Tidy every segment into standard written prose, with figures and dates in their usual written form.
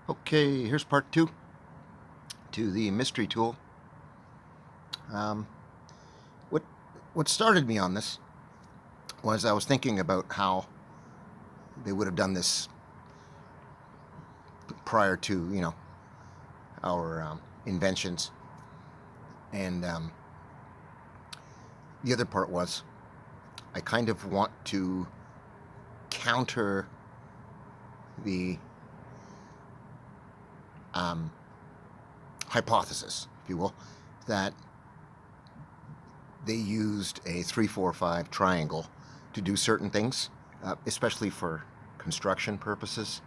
Okay, here's part two to the mystery tool. Um, what what started me on this was I was thinking about how they would have done this prior to our inventions, and the other part was I kind of want to counter the um, hypothesis, if you will, that they used a 3-4-5 triangle to do certain things, especially for construction purposes.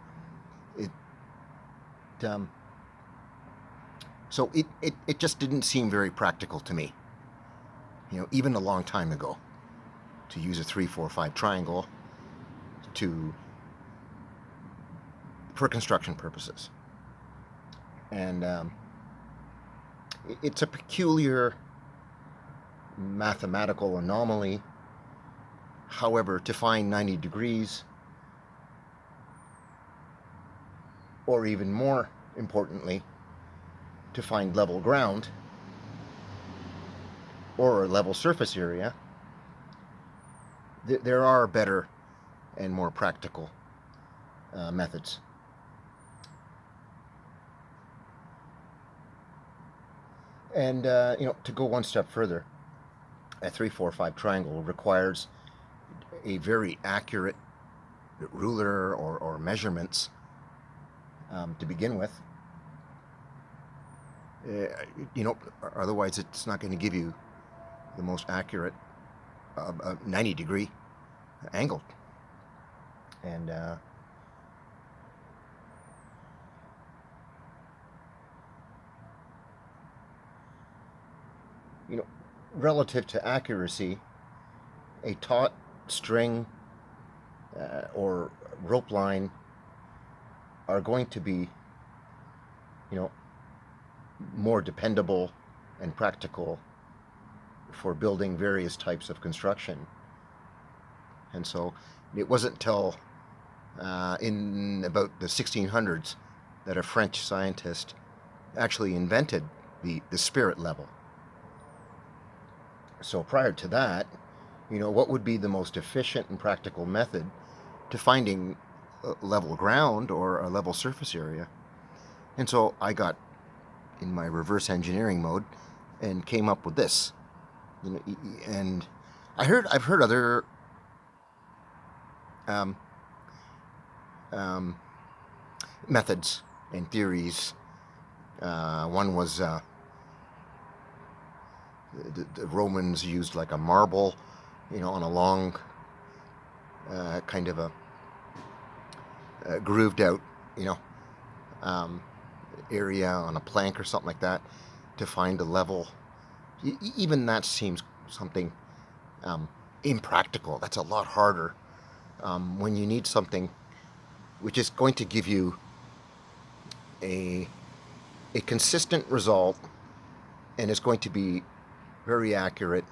It um, so it just didn't seem very practical to me. Even a long time ago, to use a 3-4-5 triangle to for construction purposes, and it's a peculiar mathematical anomaly. However, to find 90 degrees, or even more importantly, to find level ground or a level surface area, there are better and more practical methods. And to go one step further, a 3-4-5 triangle requires a very accurate ruler or measurements to begin with. Otherwise it's not going to give you the most accurate 90-degree angle. And relative to accuracy, a taut string or rope line are going to be, more dependable and practical for building various types of construction. And so it wasn't until in about the 1600s that a French scientist actually invented the spirit level. So prior to that, what would be the most efficient and practical method to finding level ground or a level surface area? And so I got in my reverse engineering mode and came up with this. And I've heard other methods and theories. One was the Romans used like a marble, on a long kind of a grooved out, area on a plank or something like that to find a level. Even that seems something impractical. That's a lot harder when you need something which is going to give you a consistent result and is going to be very accurate,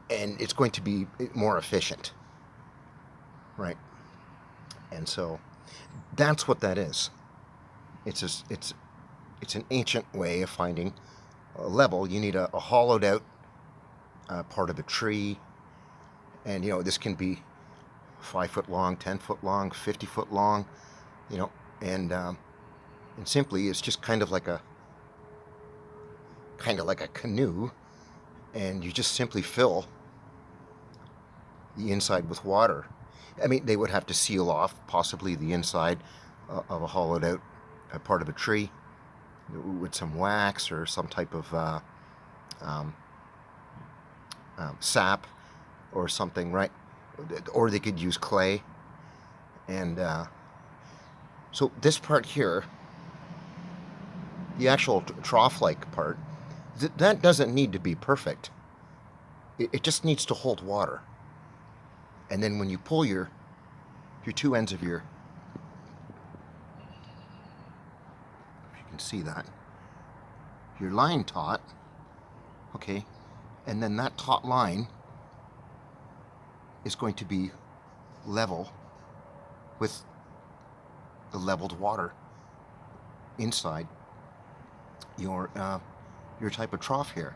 and it's going to be more efficient, right? And so that's what that is. It's an ancient way of finding a level. You need a hollowed out part of a tree, and this can be 5 foot long, 10 foot long, 50 foot long, and simply it's just kind of like a canoe, and you just simply fill the inside with water. I mean, they would have to seal off possibly the inside of a hollowed out part of a tree with some wax or some type of sap or something, right? Or they could use clay. And so this part here, the actual trough-like part, that doesn't need to be perfect. It just needs to hold water. And then when you pull your two ends of your, if you can see that, your line taut, okay, and then that taut line is going to be level with the leveled water inside your type of trough here.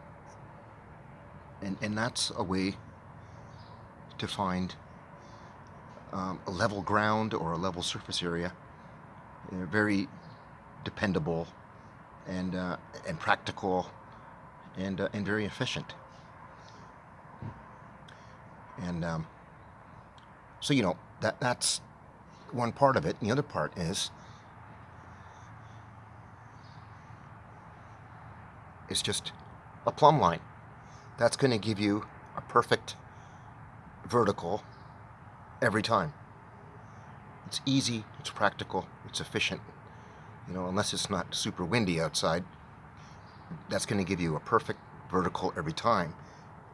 And that's a way to find a level ground or a level surface area. They're very dependable and practical and very efficient. And so that's one part of it. And the other part is just a plumb line. That's going to give you a perfect vertical every time. It's easy, it's practical, it's efficient. Unless it's not super windy outside, that's going to give you a perfect vertical every time.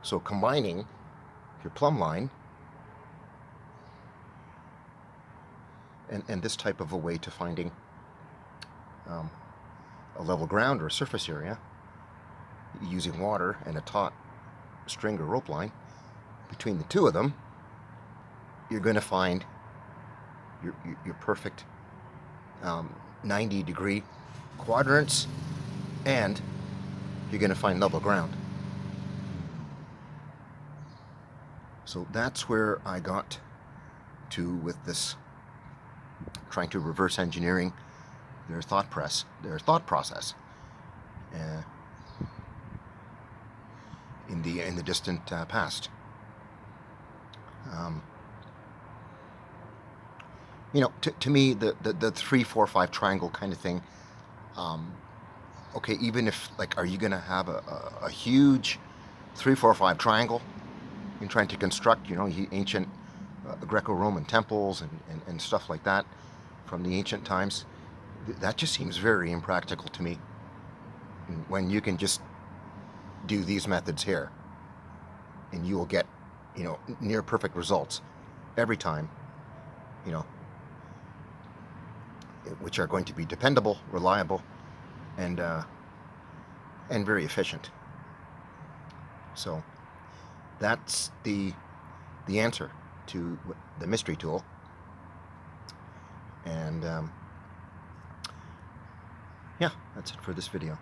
So combining your plumb line and this type of a way to finding a level ground or a surface area using water and a taut string or rope line, between the two of them, you're going to find your perfect 90-degree quadrants, and you're going to find level ground. So that's where I got to with this, trying to reverse engineering their thought process in the distant past. To me, the 3, 4, 5 triangle kind of thing. Okay, even if, are you going to have a huge 3, 4, 5 triangle in trying to construct, ancient Greco-Roman temples and stuff like that from the ancient times? That just seems very impractical to me, when you can just do these methods here and you will get near perfect results every time, which are going to be dependable, reliable, and very efficient. So that's the answer to the mystery tool. And yeah, that's it for this video.